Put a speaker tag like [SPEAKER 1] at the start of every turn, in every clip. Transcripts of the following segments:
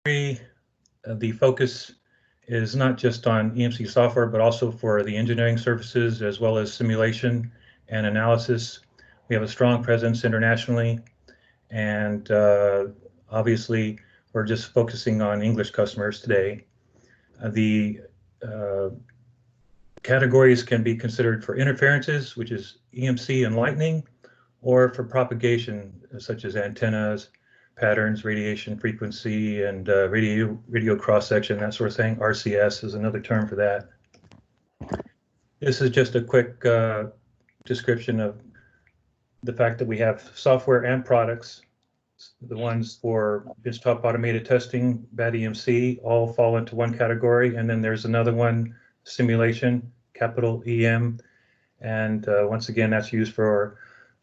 [SPEAKER 1] The focus is not just on EMC software, but also for the engineering services as well as simulation and analysis. We have a strong presence internationally, and obviously we're just focusing on English customers today. The categories can be considered for interferences, which is EMC and lightning, or for propagation, such as antennas, patterns, radiation frequency, and radio cross-section, that sort of thing. RCS is another term for that. This is just a quick description of the fact that we have software and products. The ones for benchtop automated testing, BAT-EMC, all fall into one category, and then there's another one, simulation, capital EM, and once again, that's used for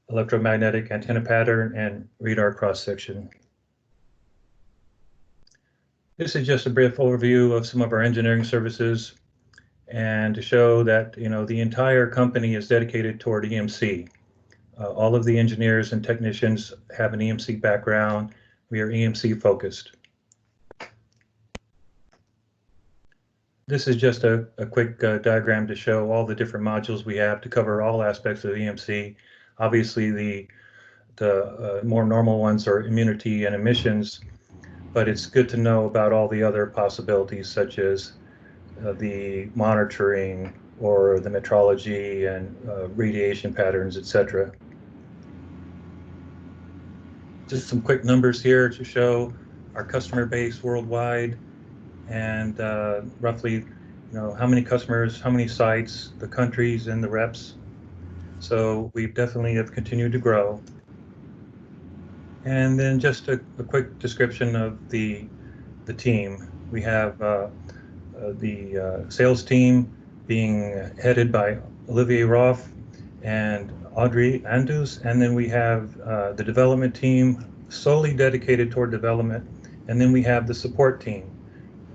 [SPEAKER 1] electromagnetic antenna pattern and radar cross-section. This is just a brief overview of some of our engineering services, and to show that the entire company is dedicated toward EMC. All of the engineers and technicians have an EMC background. We are EMC focused. This is just a quick diagram to show all the different modules we have to cover all aspects of EMC. Obviously, the more normal ones are immunity and emissions, but it's good to know about all the other possibilities, such as the monitoring or the metrology and radiation patterns, etc. Just some quick numbers here to show our customer base worldwide, and roughly, how many customers, how many sites, the countries, and the reps. So we definitely have continued to grow. And then just a quick description of the team. We have the sales team being headed by Olivier Roth and Audrey Andus, and then we have the development team solely dedicated toward development, and then we have the support team.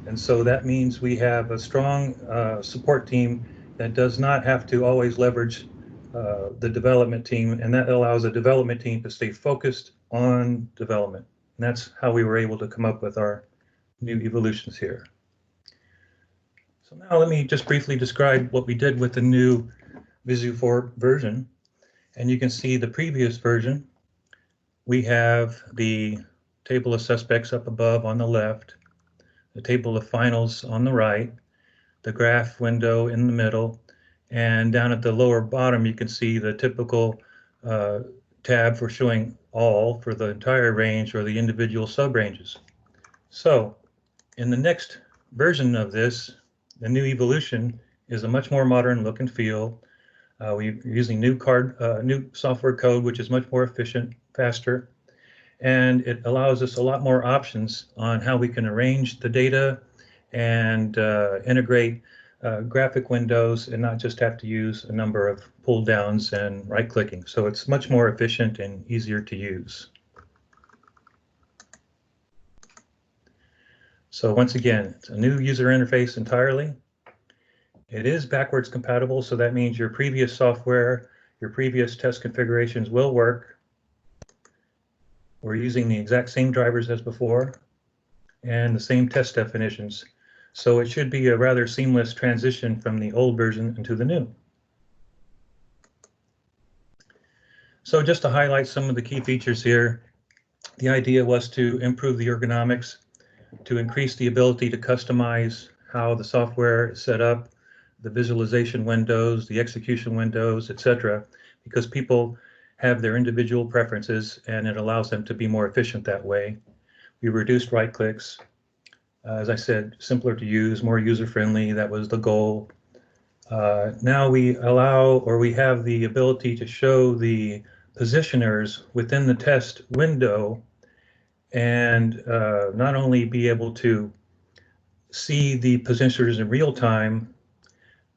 [SPEAKER 1] And so that means we have a strong support team that does not have to always leverage the development team, and that allows the development team to stay focused on development. And that's how we were able to come up with our new evolutions here. So now let me just briefly describe what we did with the new Visu 4 version. And you can see the previous version. We have the table of suspects up above on the left, the table of finals on the right, the graph window in the middle, and down at the lower bottom you can see the typical tab for showing all for the entire range or the individual sub-ranges. So in the next version of this, the new evolution is a much more modern look and feel. We're using new software code, which is much more efficient, faster, and it allows us a lot more options on how we can arrange the data and integrate graphic windows and not just have to use a number of pull downs and right clicking. So it's much more efficient and easier to use. So once again, it's a new user interface entirely. It is backwards compatible, so that means your previous software, your previous test configurations will work. We're using the exact same drivers as before and the same test definitions. So it should be a rather seamless transition from the old version into the new. So just to highlight some of the key features here, the idea was to improve the ergonomics, to increase the ability to customize how the software is set up, the visualization windows, the execution windows, etc., because people have their individual preferences and it allows them to be more efficient that way. We reduced right clicks. As I said, simpler to use, more user-friendly, that was the goal. Now we allow, or we have the ability to show the positioners within the test window and not only be able to see the positioners in real time,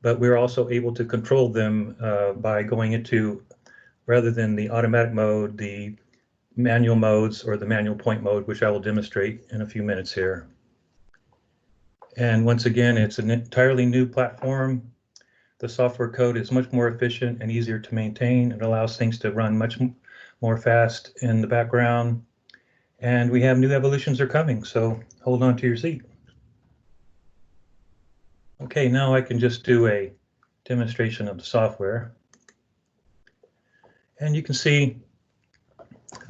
[SPEAKER 1] but we're also able to control them by going into, rather than the automatic mode, the manual modes or the manual point mode, which I will demonstrate in a few minutes here. And once again, it's an entirely new platform. The software code is much more efficient and easier to maintain. It allows things to run much more fast in the background. And we have new evolutions are coming, so hold on to your seat. Okay, now I can just do a demonstration of the software. And you can see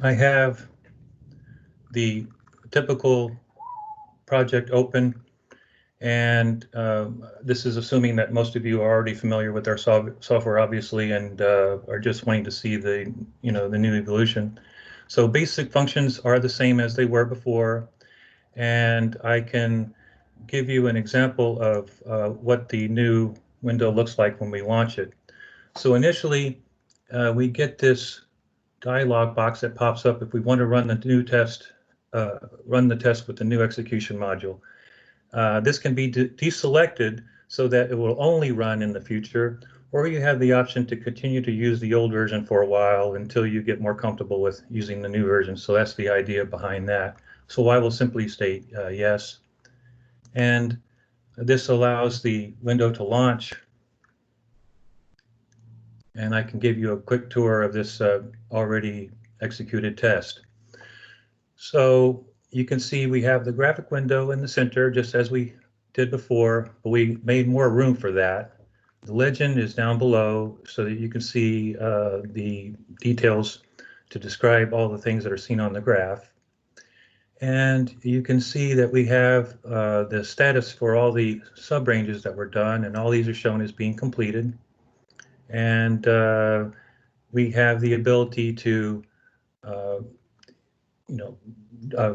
[SPEAKER 1] I have the typical project open, and this is assuming that most of you are already familiar with our software, obviously, and are just wanting to see the new evolution. So basic functions are the same as they were before, and I can give you an example of what the new window looks like when we launch it. So initially, we get this dialog box that pops up if we want to run the new test, run the test with the new execution module. This can be deselected so that it will only run in the future, or you have the option to continue to use the old version for a while until you get more comfortable with using the new version. So that's the idea behind that. So I will simply state yes. And this allows the window to launch. And I can give you a quick tour of this already executed test. So you can see we have the graphic window in the center, just as we did before, but we made more room for that. The legend is down below so that you can see the details to describe all the things that are seen on the graph. And you can see that we have the status for all the sub-ranges that were done, and all these are shown as being completed. And we have the ability to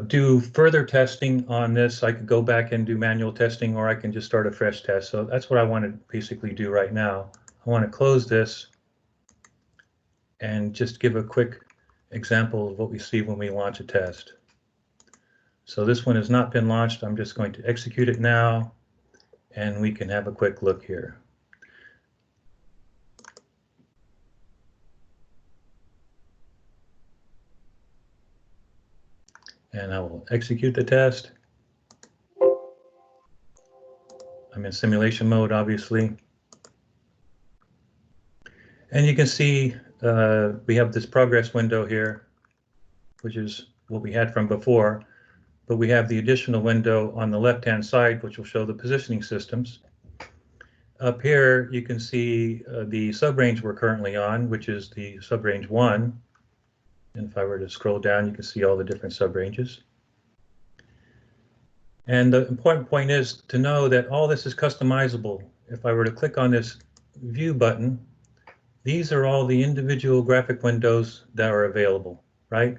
[SPEAKER 1] do further testing on this. I could go back and do manual testing, or I can just start a fresh test. So that's what I want to basically do right now. I want to close this and just give a quick example of what we see when we launch a test. So this one has not been launched. I'm just going to execute it now, and we can have a quick look here. And I will execute the test. I'm in simulation mode, obviously. And you can see we have this progress window here, which is what we had from before, but we have the additional window on the left-hand side, which will show the positioning systems. Up here, you can see the subrange we're currently on, which is the subrange 1. And if I were to scroll down, you can see all the different subranges. And the important point is to know that all this is customizable. If I were to click on this View button, these are all the individual graphic windows that are available, right?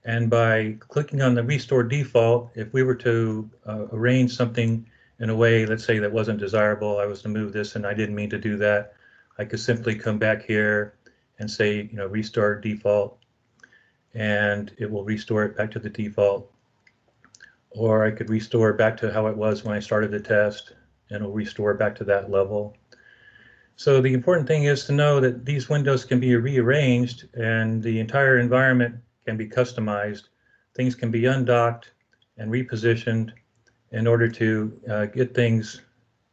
[SPEAKER 1] And by clicking on the Restore Default, if we were to arrange something in a way, let's say, that wasn't desirable, I was to move this and I didn't mean to do that, I could simply come back here and say, Restore Default, and it will restore it back to the default. Or I could restore it back to how it was when I started the test, and it'll restore it back to that level. So the important thing is to know that these windows can be rearranged, and the entire environment can be customized. Things can be undocked and repositioned in order to get things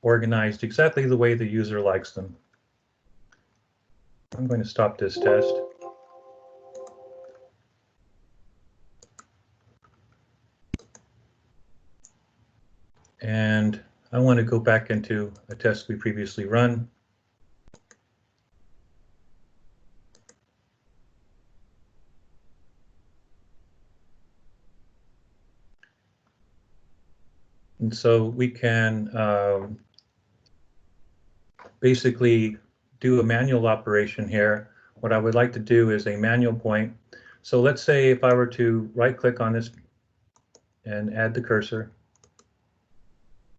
[SPEAKER 1] organized exactly the way the user likes them. I'm going to stop this test. And I want to go back into a test we previously run. And so we can basically do a manual operation here. What I would like to do is a manual point. So let's say if I were to right-click on this and add the cursor,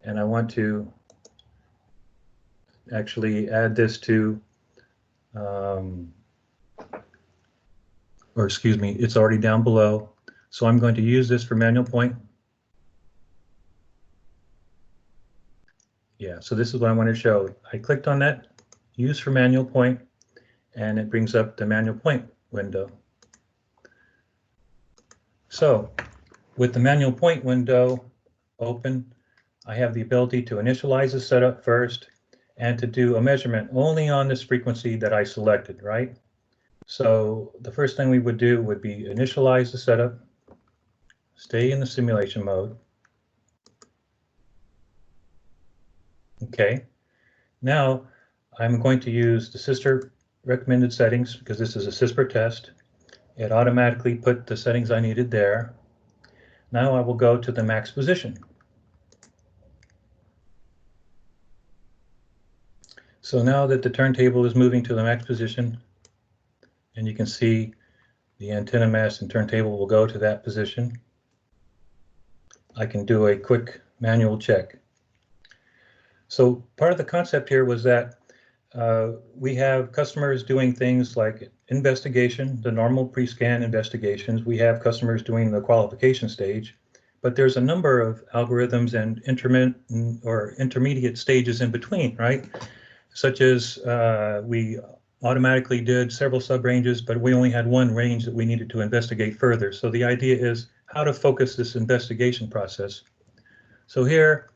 [SPEAKER 1] and I want to actually add this to, or excuse me, it's already down below. So I'm going to use this for manual point. Yeah, so this is what I want to show. I clicked on that, use for manual point, and it brings up the manual point window. So with the manual point window open, I have the ability to initialize the setup first and to do a measurement only on this frequency that I selected, right? So the first thing we would do would be initialize the setup. stay in the simulation mode. Okay, now I'm going to use the sister recommended settings because this is a CISPR test. It automatically put the settings I needed there. Now I will go to the max position. So now that the turntable is moving to the max position, and you can see the antenna mast and turntable will go to that position, I can do a quick manual check. So part of the concept here was that we have customers doing things like investigation, the normal pre-scan investigations. We have customers doing the qualification stage, but there's a number of algorithms and intermediate stages in between, right? Such as we automatically did several sub-ranges, but we only had one range that we needed to investigate further. So the idea is how to focus this investigation process. So here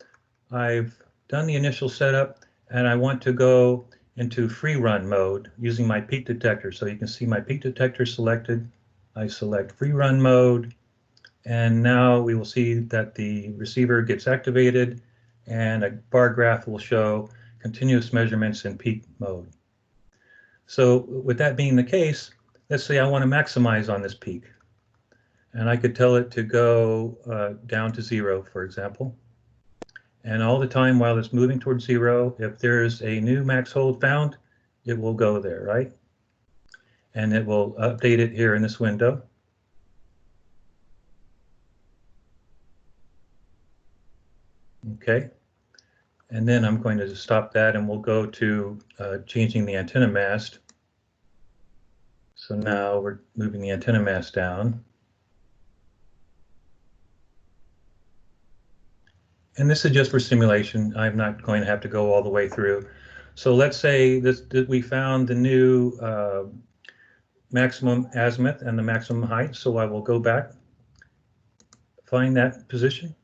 [SPEAKER 1] I've done the initial setup, and I want to go into free run mode using my peak detector. So you can see my peak detector selected. I select free run mode, and now we will see that the receiver gets activated and a bar graph will show continuous measurements in peak mode. So with that being the case, let's say I want to maximize on this peak, and I could tell it to go down to 0, for example. And all the time while it's moving towards 0, if there's a new max hold found, it will go there, right? And it will update it here in this window. Okay. And then I'm going to stop that, and we'll go to changing the antenna mast. So now we're moving the antenna mast down. And this is just for simulation. I'm not going to have to go all the way through. So let's say that we found the new maximum azimuth and the maximum height. So I will go back, find that position.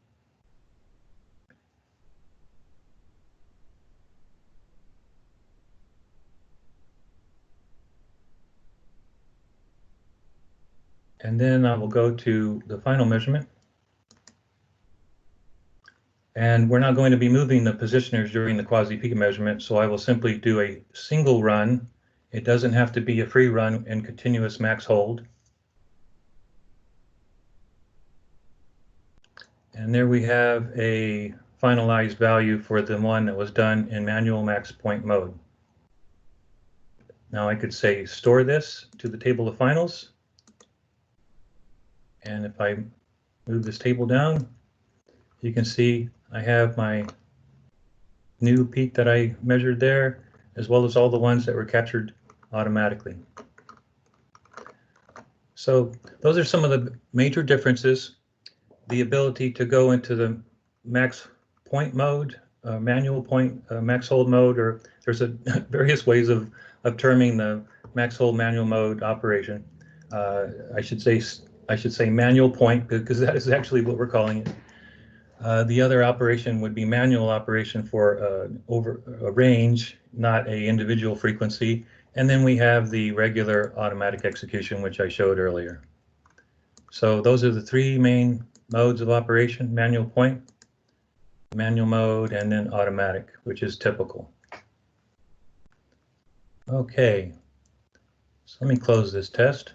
[SPEAKER 1] And then I will go to the final measurement. And we're not going to be moving the positioners during the quasi-peak measurement, so I will simply do a single run. It doesn't have to be a free run and continuous max hold. And there we have a finalized value for the one that was done in manual max point mode. Now I could say store this to the table of finals. And if I move this table down, you can see I have my new peak that I measured there, as well as all the ones that were captured automatically. So those are some of the major differences. The ability to go into the max point mode, manual point, max hold mode, or there's various ways of terming the max hold manual mode operation. I should say manual point, because that is actually what we're calling it. The other operation would be manual operation for over a range, not a individual frequency. And then we have the regular automatic execution, which I showed earlier. So those are the three main modes of operation: manual point, manual mode, and then automatic, which is typical. Okay, so let me close this test.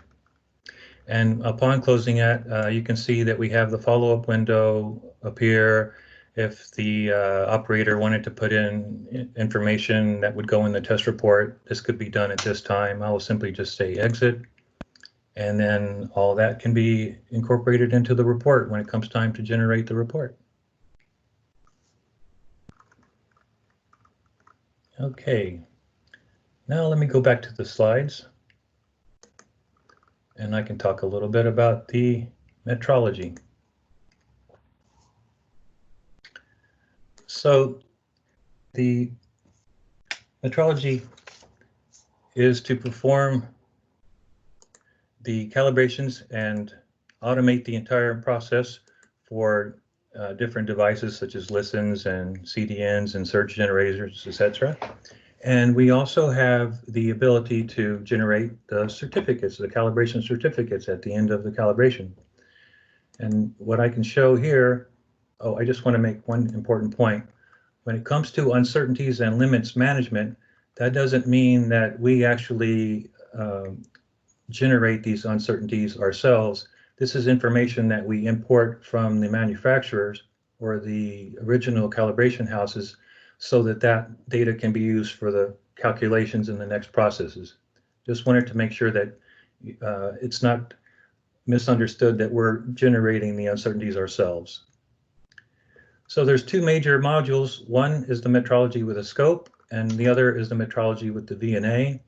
[SPEAKER 1] And upon closing it, you can see that we have the follow-up window appear. If the operator wanted to put in information that would go in the test report, this could be done at this time. I will simply just say exit, and then all that can be incorporated into the report when it comes time to generate the report. Okay, now let me go back to the slides, and I can talk a little bit about the metrology. So the metrology is to perform the calibrations and automate the entire process for different devices such as listens and CDNs and surge generators, etc. And we also have the ability to generate the certificates, the calibration certificates at the end of the calibration. And what I can show here, oh, I just want to make one important point. When it comes to uncertainties and limits management, that doesn't mean that we actually generate these uncertainties ourselves. This is information that we import from the manufacturers or the original calibration houses so that that data can be used for the calculations in the next processes. Just wanted to make sure that it's not misunderstood that we're generating the uncertainties ourselves. So there's two major modules. One is the metrology with a scope, and the other is the metrology with the VNA.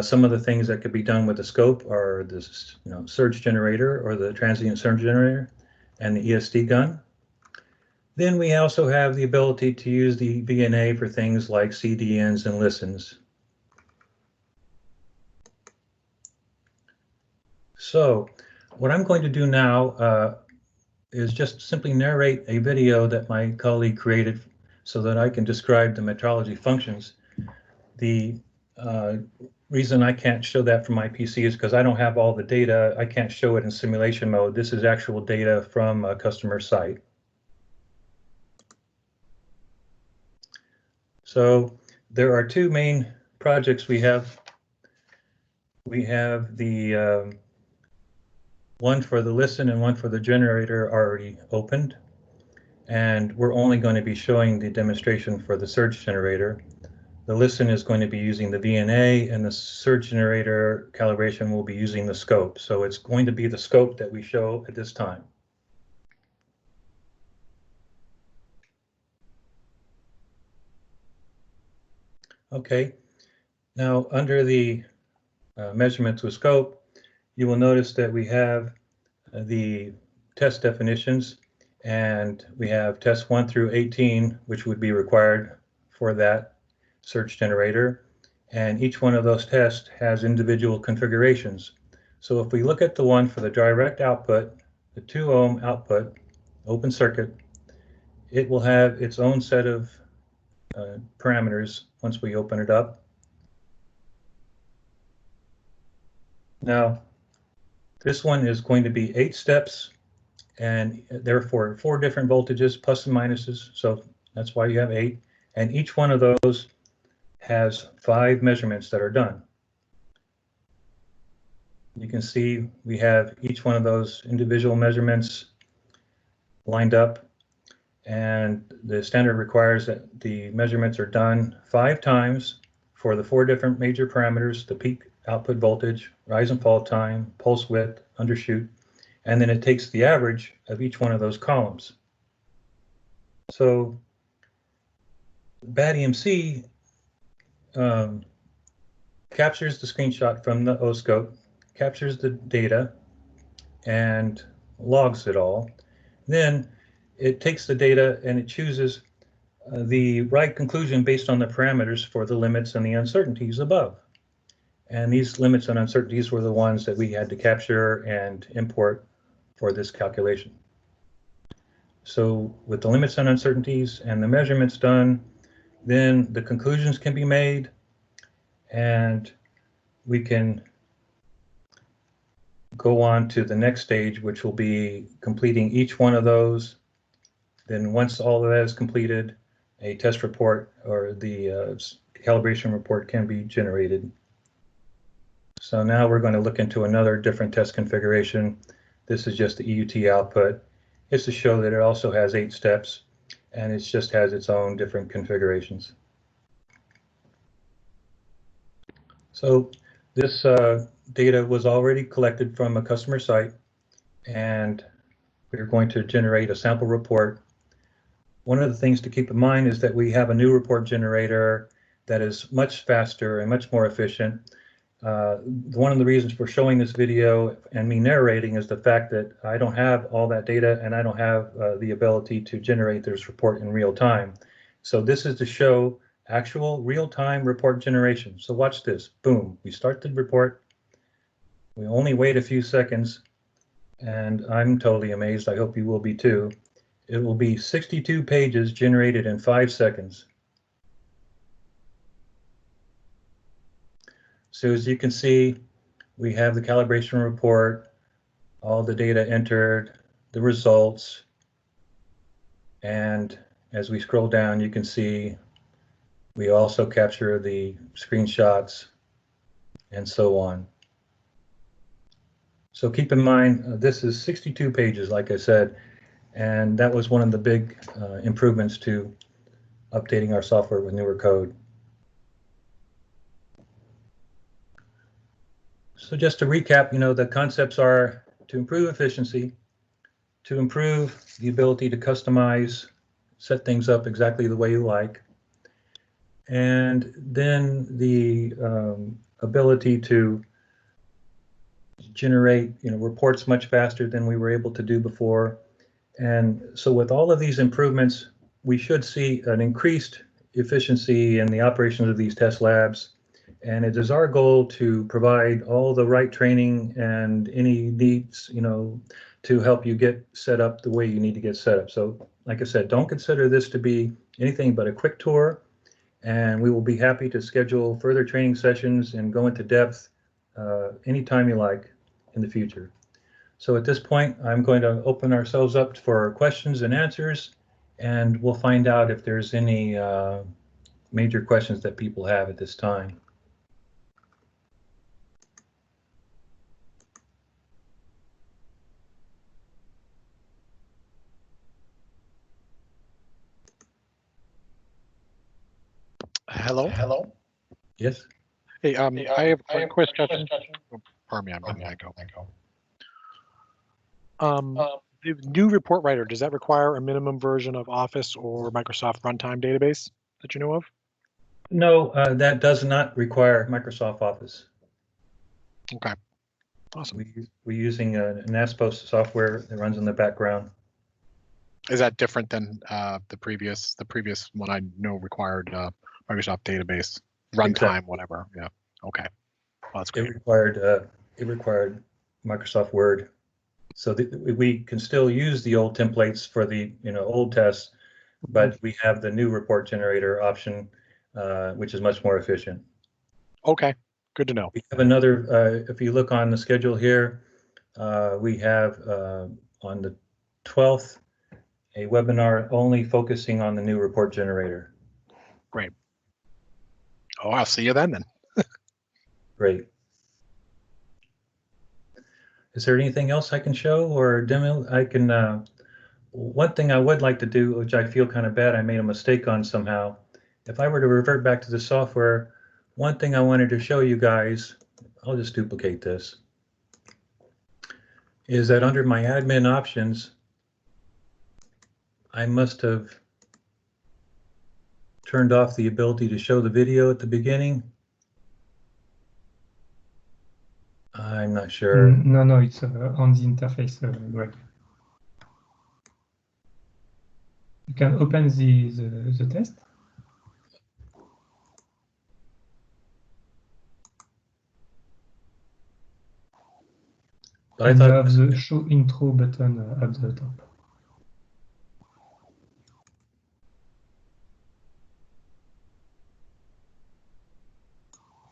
[SPEAKER 1] Some of the things that could be done with the scope are this, surge generator or the transient surge generator and the ESD gun. Then we also have the ability to use the VNA for things like CDNs and listens. So what I'm going to do now is just simply narrate a video that my colleague created so that I can describe the metrology functions. The reason I can't show that from my PC is because I don't have all the data. I can't show it in simulation mode. This is actual data from a customer site. So there are two main projects we have. We have the one for the listen and one for the generator already opened. And we're only going to be showing the demonstration for the surge generator. The listen is going to be using the VNA, and the surge generator calibration will be using the scope. So it's going to be the scope that we show at this time. Okay, now under the measurements with scope, you will notice that we have the test definitions, and we have tests 1 through 18, which would be required for that surge generator. And each one of those tests has individual configurations. So if we look at the one for the direct output, the 2 ohm output, open circuit, it will have its own set of parameters once we open it up. Now, this one is going to be 8 steps, and therefore 4 different voltages, plus and minuses, so that's why you have 8. And each one of those has 5 measurements that are done. You can see we have each one of those individual measurements lined up, and the standard requires that the measurements are done 5 times for the 4 different major parameters: the peak output voltage, rise and fall time, pulse width, undershoot, and then it takes the average of each one of those columns. So BAT-EMC captures the screenshot from the oscope, captures the data, and logs it all. Then it takes the data and it chooses the right conclusion based on the parameters for the limits and the uncertainties above. And these limits and uncertainties were the ones that we had to capture and import for this calculation. So with the limits and uncertainties and the measurements done, then the conclusions can be made, and we can go on to the next stage, which will be completing each one of those. Then once all of that is completed, a test report or the calibration report can be generated. So now we're going to look into another different test configuration. This is just the EUT output. It's to show that it also has 8 steps, and it just has its own different configurations. So this data was already collected from a customer site, and we're going to generate a sample report. One of the things to keep in mind is that we have a new report generator that is much faster and much more efficient. One of the reasons for showing this video and me narrating is the fact that I don't have all that data, and I don't have the ability to generate this report in real time. So this is to show actual real-time report generation. So watch this. Boom. We start the report. We only wait a few seconds, and I'm totally amazed. I hope you will be too. It will be 62 pages generated in 5 seconds. So as you can see, we have the calibration report, all the data entered, the results, and as we scroll down, you can see we also capture the screenshots and so on. So keep in mind, this is 62 pages, like I said, and that was one of the big improvements to updating our software with newer code. So just to recap, the concepts are to improve efficiency, to improve the ability to customize, set things up exactly the way you like, and then the ability to generate reports much faster than we were able to do before. And so with all of these improvements, we should see an increased efficiency in the operations of these test labs. And it is our goal to provide all the right training and any needs, to help you get set up the way you need to get set up. So like I said, don't consider this to be anything but a quick tour, and we will be happy to schedule further training sessions and go into depth anytime you like in the future. So at this point, I'm going to open ourselves up for questions and answers, and we'll find out if there's any major questions that people have at this time.
[SPEAKER 2] Hello.
[SPEAKER 3] Hello.
[SPEAKER 1] Yes.
[SPEAKER 2] Hey, I have a quick question. Oh, pardon me, I'm going to echo. The new report writer, does that require a minimum version of Office or Microsoft Runtime database that you know of?
[SPEAKER 1] No, that does not require Microsoft Office.
[SPEAKER 2] Okay, awesome.
[SPEAKER 1] We're using an ASPOS software that runs in the background.
[SPEAKER 2] Is that different than the previous one I know required Microsoft database, runtime,
[SPEAKER 1] Exactly.
[SPEAKER 2] whatever? Yeah. Okay. Well, that's great.
[SPEAKER 1] It required Microsoft Word, so we can still use the old templates for the old tests, but we have the new report generator option, which is much more efficient.
[SPEAKER 2] Okay, good to know.
[SPEAKER 1] We have another. If you look on the schedule here, we have on the 12th a webinar only focusing on the new report generator.
[SPEAKER 2] Great. Oh, I'll see you then.
[SPEAKER 1] Great. Is there anything else I can show or demo? I can. One thing I would like to do, which I feel kind of bad, I made a mistake on somehow. If I were to revert back to the software, one thing I wanted to show you guys, I'll just duplicate this, is that under my admin options, I must have turned off the ability to show the video at the beginning. I'm not sure.
[SPEAKER 3] No, it's on the interface, Greg. You can open the test.
[SPEAKER 1] But
[SPEAKER 3] and
[SPEAKER 1] I
[SPEAKER 3] you
[SPEAKER 1] thought
[SPEAKER 3] have the show intro button at the top.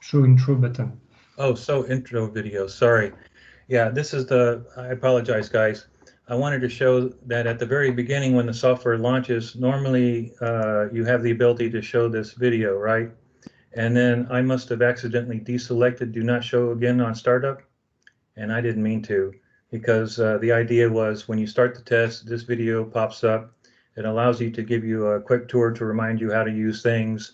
[SPEAKER 3] Show intro button.
[SPEAKER 1] Oh, so intro video, sorry. Yeah, this is I apologize, guys. I wanted to show that at the very beginning when the software launches, normally you have the ability to show this video, right? And then I must have accidentally deselected do not show again on startup, and I didn't mean to, because the idea was when you start the test, this video pops up. It allows you to give you a quick tour to remind you how to use things.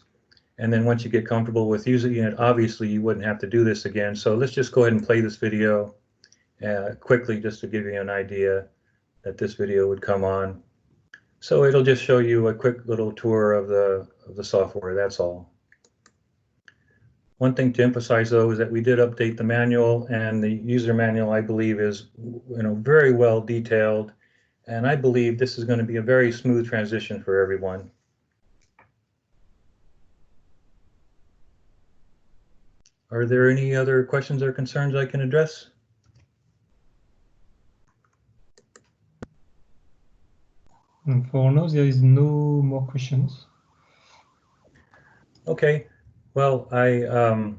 [SPEAKER 1] And then once you get comfortable with using it, obviously you wouldn't have to do this again. So let's just go ahead and play this video quickly just to give you an idea that this video would come on. So it'll just show you a quick little tour of the software, that's all. One thing to emphasize though is that we did update the manual, and the user manual I believe is very well detailed, and I believe this is going to be a very smooth transition for everyone. Are there any other questions or concerns I can address?
[SPEAKER 3] And for now, there is no more questions.
[SPEAKER 1] Okay, well, I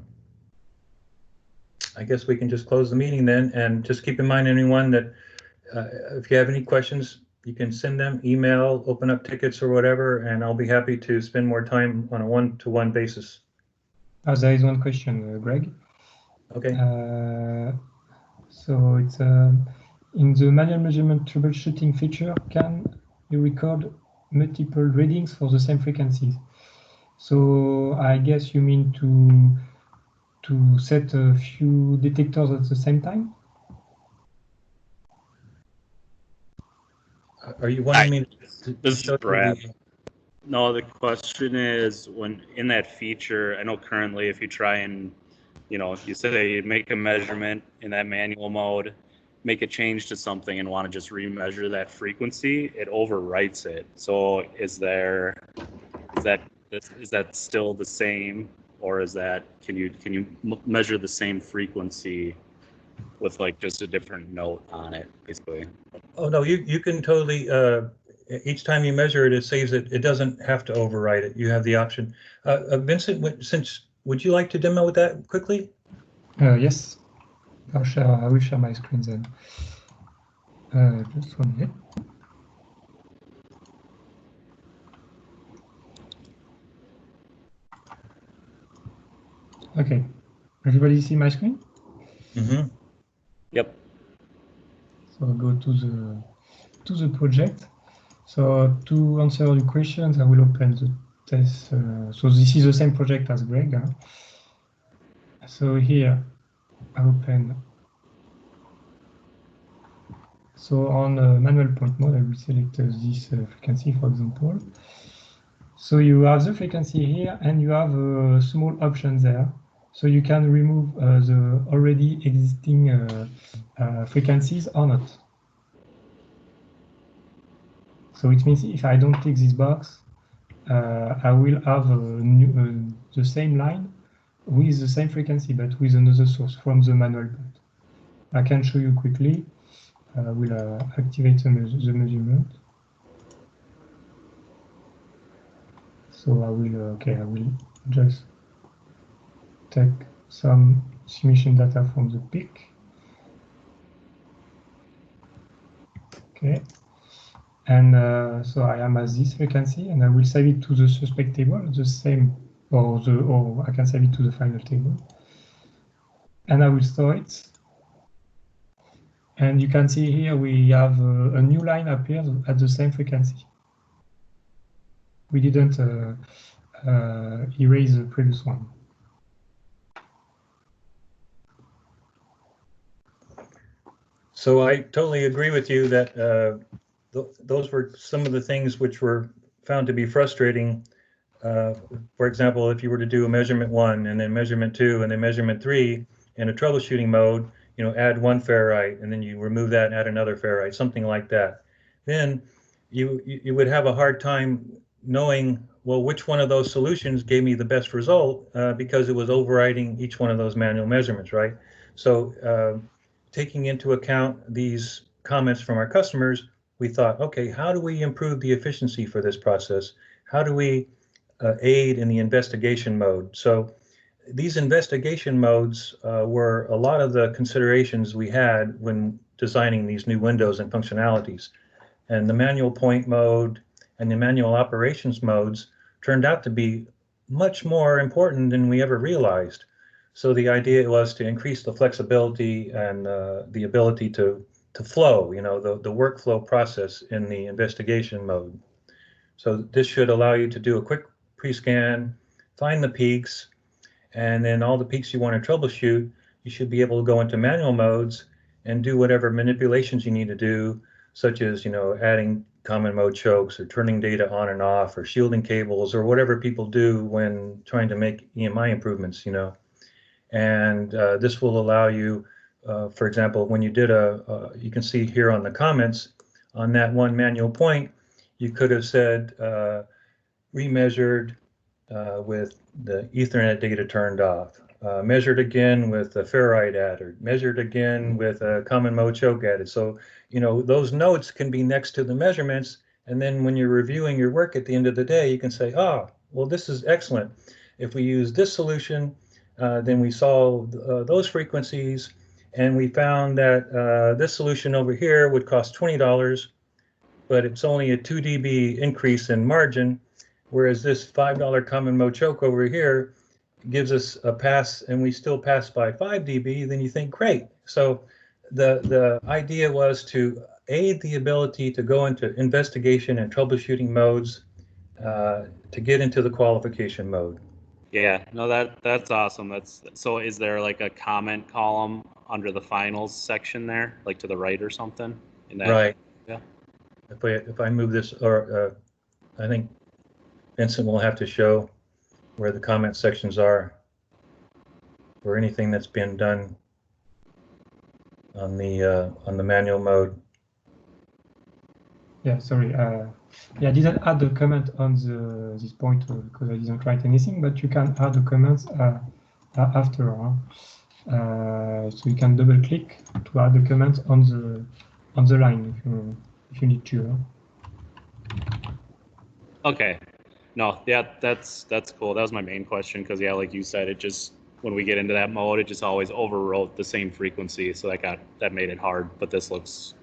[SPEAKER 1] guess we can just close the meeting then, and just keep in mind, anyone, that if you have any questions, you can send them, email, open up tickets or whatever, and I'll be happy to spend more time on a one-to-one basis.
[SPEAKER 3] There is one question, Greg.
[SPEAKER 1] Okay.
[SPEAKER 3] So it's in the manual measurement troubleshooting feature, can you record multiple readings for the same frequencies? So I guess you mean to set a few detectors at the same time?
[SPEAKER 1] Are you wanting me to
[SPEAKER 4] This
[SPEAKER 1] show
[SPEAKER 4] is Brad.
[SPEAKER 1] the,
[SPEAKER 4] No, the question is, when in that feature, I know currently if you try and, you say you make a measurement in that manual mode, make a change to something and want to just remeasure that frequency, it overwrites it. So is that still the same, or is that, can you measure the same frequency with like just a different note on it, basically?
[SPEAKER 1] oh no, you can totally, each time you measure it, it saves it. It doesn't have to overwrite it. You have the option. Vincent, would you like to demo that quickly?
[SPEAKER 3] Yes. I will share my screen then. Just 1 minute. Okay. Everybody see my screen?
[SPEAKER 1] Mm-hmm.
[SPEAKER 4] Yep.
[SPEAKER 3] So I'll go to the project. So to answer your questions, I will open the test. So this is the same project as Greg. Huh? So here I open. So on manual point mode, I will select this frequency, for example. So you have the frequency here, and you have a small option there. So you can remove the already existing frequencies or not. So it means if I don't tick this box, I will have the same line with the same frequency, but with another source from the manual point. I can show you quickly. I will activate the measurement. So I will just take some simulation data from the peak. Okay. And so I am at this frequency, and I will save it to the suspect table, the same, or I can save it to the final table. And I will store it. And you can see here we have a new line appears at the same frequency. We didn't erase the previous one.
[SPEAKER 1] So I totally agree with you that those were some of the things which were found to be frustrating. For example, if you were to do a measurement 1 and then measurement 2 and then measurement 3 in a troubleshooting mode, add 1 ferrite and then you remove that and add another ferrite, something like that. Then you would have a hard time knowing, well, which one of those solutions gave me the best result because it was overriding each one of those manual measurements, right? So taking into account these comments from our customers, we thought, okay, how do we improve the efficiency for this process? How do we aid in the investigation mode? So these investigation modes were a lot of the considerations we had when designing these new windows and functionalities. And the manual point mode and the manual operations modes turned out to be much more important than we ever realized. So the idea was to increase the flexibility and the ability to flow, the workflow process in the investigation mode. So this should allow you to do a quick pre-scan, find the peaks, and then all the peaks you want to troubleshoot, you should be able to go into manual modes and do whatever manipulations you need to do, such as, adding common mode chokes or turning data on and off or shielding cables or whatever people do when trying to make EMI improvements, And this will allow you, for example, when you did you can see here on the comments, on that one manual point, you could have said remeasured with the Ethernet data turned off, measured again with the ferrite added, measured again with a common mode choke added. So, those notes can be next to the measurements. And then when you're reviewing your work at the end of the day, you can say, well, this is excellent. If we use this solution, then we solved those frequencies and we found that this solution over here would cost $20, but it's only a 2 dB increase in margin, whereas this $5 common mode choke over here gives us a pass, and we still pass by 5 dB, then you think, great. So the idea was to aid the ability to go into investigation and troubleshooting modes to get into the qualification mode.
[SPEAKER 4] Yeah, no, that's awesome. So is there like a comment column under the finals section there, like to the right or something? In that,
[SPEAKER 1] Right.
[SPEAKER 4] Yeah.
[SPEAKER 1] If I move this, or I think Vincent will have to show where the comment sections are for anything that's been done on the manual mode.
[SPEAKER 3] Yeah, sorry. Yeah, I didn't add a comment on this point because I didn't write anything, but you can add the comments after. So you can double click to add the comments on the line if you need to.
[SPEAKER 4] Okay. No, yeah, that's cool. That was my main question because yeah, like you said, it just when we get into that mode, it just always overwrote the same frequency, so that made it hard. But this looks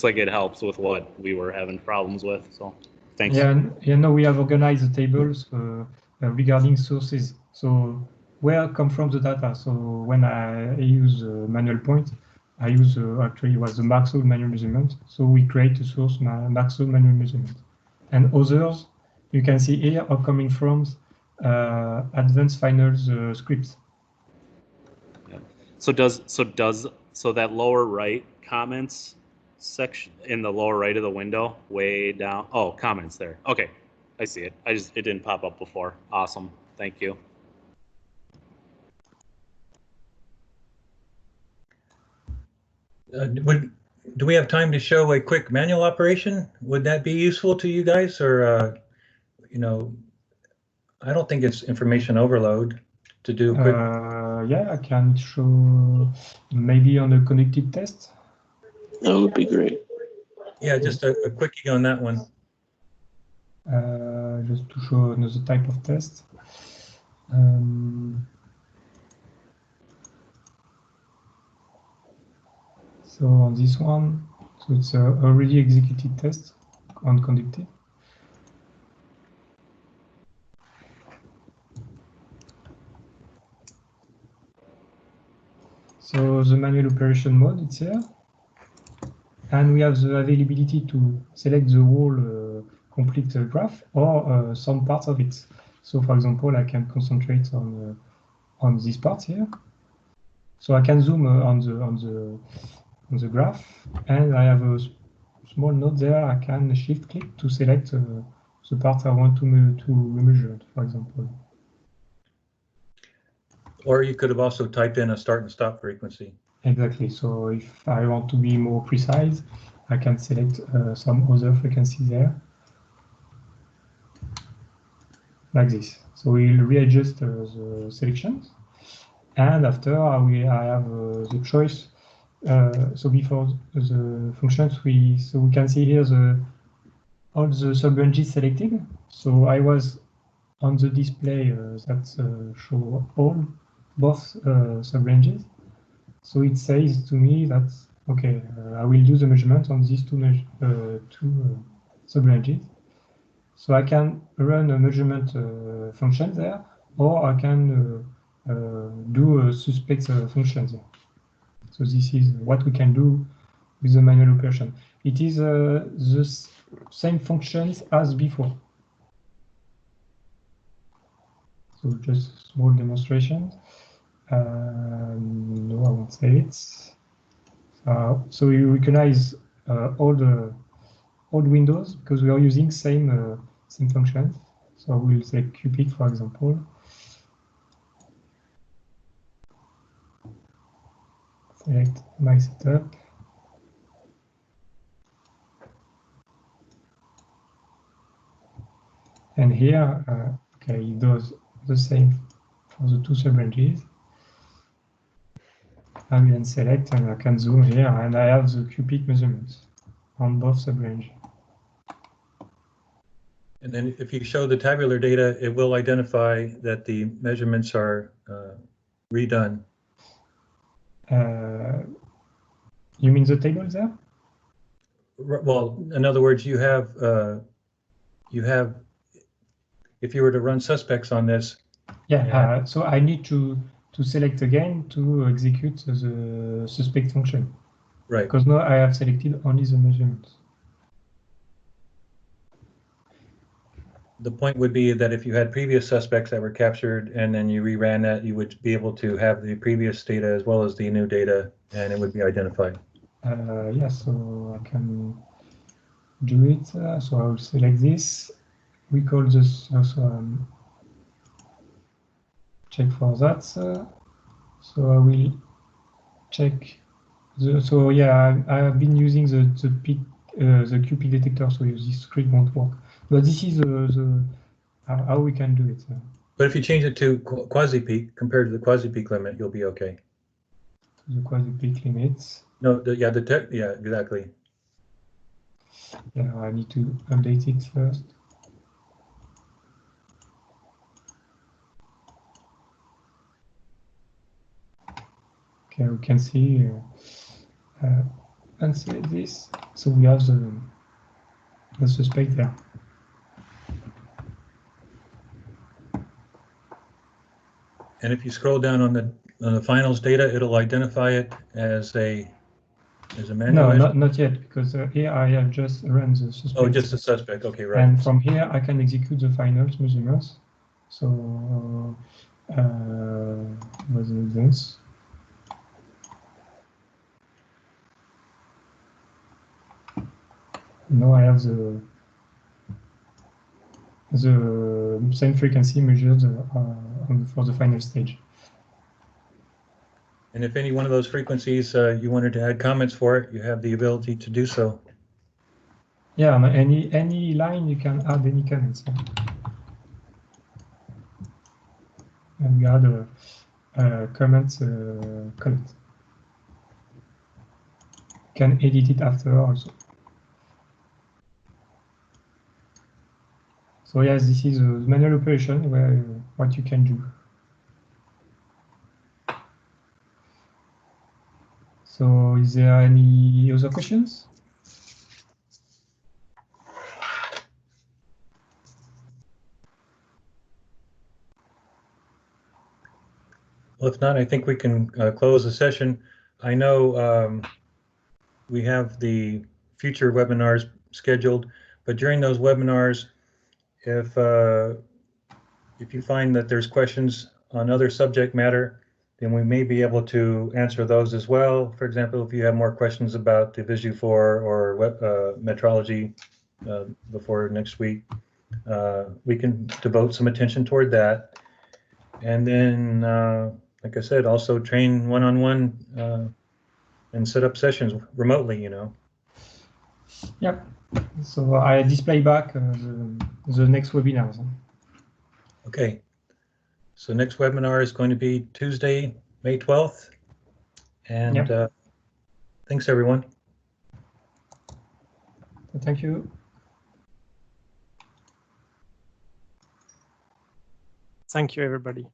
[SPEAKER 4] like it helps with what we were having problems with. So thanks.
[SPEAKER 3] Yeah, now we have organized the tables regarding sources. So where come from the data? So when I use manual point, I use actually it was the Maxwell manual measurement. So we create a source Maxwell manual measurement, and others you can see here are coming from advanced finals scripts.
[SPEAKER 4] Yeah. So that lower right comments section in the lower right of the window, way down. Oh, comments there. Okay, I see it. It didn't pop up before. Awesome. Thank you.
[SPEAKER 1] Do we have time to show a quick manual operation? Would that be useful to you guys, or you know, I don't think it's information overload to do quick.
[SPEAKER 3] Yeah, I can show maybe on a connected test.
[SPEAKER 5] That would be great.
[SPEAKER 1] Yeah, just a quickie on that one.
[SPEAKER 3] Just to show another type of test. So on this one, so it's a already executed test on conductive. So the manual operation mode, it's here. And we have the availability to select the whole complete graph or some parts of it. So for example, I can concentrate on this part here. So I can zoom on the graph, and I have a small node there. I can shift click to select the part I want to measure, for example.
[SPEAKER 1] Or you could have also typed in a start and stop frequency.
[SPEAKER 3] Exactly. So if I want to be more precise, I can select some other frequency there, like this. So we'll readjust the selections, and after I have the choice. So before the functions, we can see here all the sub-ranges selected. So I was on the display that show both sub-ranges. So it says to me that, okay, I will do the measurement on these two sub-ranges. So I can run a measurement function there, or I can do a suspect function there. So this is what we can do with the manual operation. It is the same functions as before. So just a small demonstration. No, I won't say it. So you recognize all the windows because we are using same functions. So we'll say Cupid, for example. Select my setup. And here, okay, it does the same for the two sub-ranges. I will then select and I can zoom here, and I have the Q-peak measurements on both sub-ranges.
[SPEAKER 1] And then if you show the tabular data, it will identify that the measurements are redone.
[SPEAKER 3] You mean the table there?
[SPEAKER 1] Well, in other words, you have, if you were to run suspects on this.
[SPEAKER 3] Yeah, so I need to select again to execute the suspect function.
[SPEAKER 1] Right.
[SPEAKER 3] Because now I have selected only the measurements.
[SPEAKER 1] The point would be that if you had previous suspects that were captured and then you reran that, you would be able to have the previous data as well as the new data, and it would be identified.
[SPEAKER 3] Yeah, so I can do it. So I will select this. We call this also check for that. So I will check. So yeah, I have been using the QP detector, so this script won't work. But this is how we can do it.
[SPEAKER 1] But if you change it to quasi-peak compared to the quasi-peak limit, you'll be okay.
[SPEAKER 3] The quasi-peak limits.
[SPEAKER 1] No, yeah, exactly.
[SPEAKER 3] Yeah, I need to update it first. Okay, we can see and select this. So we have the suspect there.
[SPEAKER 1] And if you scroll down on the finals data, it'll identify it as a manual.
[SPEAKER 3] No, not yet, because here I have just run the suspect.
[SPEAKER 1] Oh, just the suspect. Okay, right.
[SPEAKER 3] And from here I can execute the finals measurements. So what's this? Now I have the same frequency measured for the final stage.
[SPEAKER 1] And if any one of those frequencies you wanted to add comments for it, you have the ability to do so.
[SPEAKER 3] Yeah, any line you can add any comments. And we add a comment column. Can edit it after also. So yes, this is a manual operation where what you can do. So is there any other questions?
[SPEAKER 1] Well, if not, I think we can close the session. I know we have the future webinars scheduled, but during those webinars, if you find that there's questions on other subject matter, then we may be able to answer those as well. For example, if you have more questions about the Visu4 or web, metrology before next week, we can devote some attention toward that. And then, like I said, also train one-on-one and set up sessions remotely, you know.
[SPEAKER 3] Yep. So I display back the next webinars.
[SPEAKER 1] Okay. So next webinar is going to be Tuesday, May 12th. And
[SPEAKER 3] yep.
[SPEAKER 1] Thanks, everyone.
[SPEAKER 3] Thank you.
[SPEAKER 6] Thank you, everybody.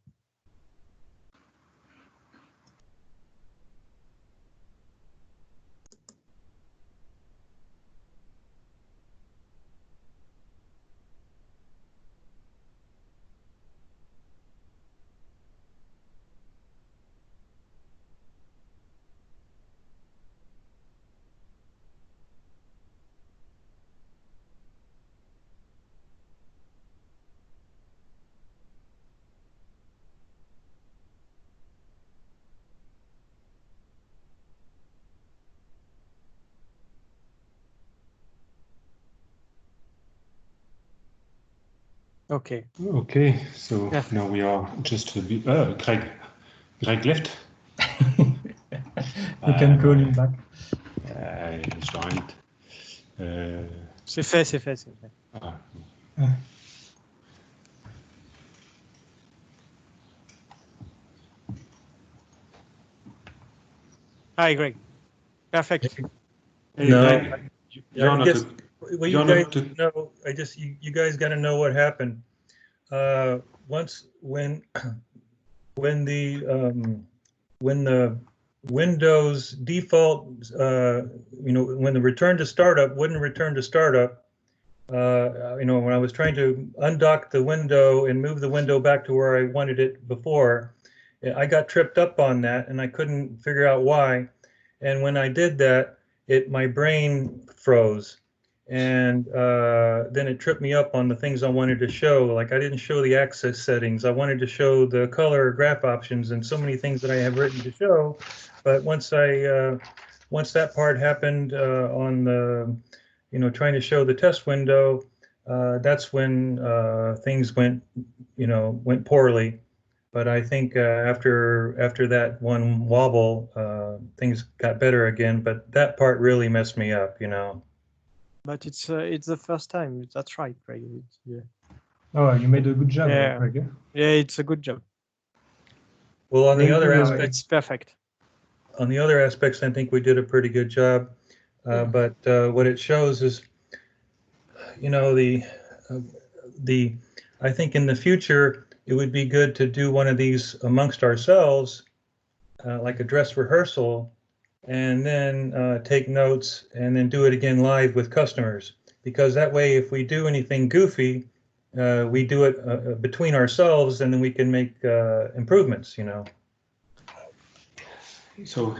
[SPEAKER 6] Okay.
[SPEAKER 7] Okay, so
[SPEAKER 6] Yeah.
[SPEAKER 7] now we are just a bit. Greg left.
[SPEAKER 3] You can call him back.
[SPEAKER 7] He's joined.
[SPEAKER 6] C'est fait.
[SPEAKER 7] Ah.
[SPEAKER 6] Hi, Greg. Perfect.
[SPEAKER 7] Hey,
[SPEAKER 1] No.
[SPEAKER 7] Greg, you're
[SPEAKER 1] I
[SPEAKER 7] not
[SPEAKER 1] guess,
[SPEAKER 7] a-
[SPEAKER 1] well,
[SPEAKER 7] you're
[SPEAKER 1] you guys
[SPEAKER 7] not
[SPEAKER 1] know, you guys got to know what happened. Once when the Windows default, when the return to startup wouldn't return to startup, when I was trying to undock the window and move the window back to where I wanted it before, I got tripped up on that and I couldn't figure out why. And when I did that, my brain froze. And then it tripped me up on the things I wanted to show. Like I didn't show the access settings. I wanted to show the color graph options and so many things that I have written to show. But once that part happened on the, trying to show the test window, that's when things went poorly. But I think after that one wobble, things got better again. But that part really messed me up,
[SPEAKER 6] But it's the first time. That's right, Greg. Yeah.
[SPEAKER 3] Oh, you made a good job,
[SPEAKER 6] Yeah.
[SPEAKER 3] Greg.
[SPEAKER 6] Yeah, it's a good job.
[SPEAKER 1] Well, on the
[SPEAKER 3] Thank
[SPEAKER 1] other
[SPEAKER 3] you.
[SPEAKER 1] aspects,
[SPEAKER 6] It's perfect.
[SPEAKER 1] I think we did a pretty good job. But what it shows is, I think in the future it would be good to do one of these amongst ourselves, like a dress rehearsal, and then take notes and then do it again live with customers. Because that way, if we do anything goofy, we do it between ourselves, and then we can make improvements.
[SPEAKER 7] So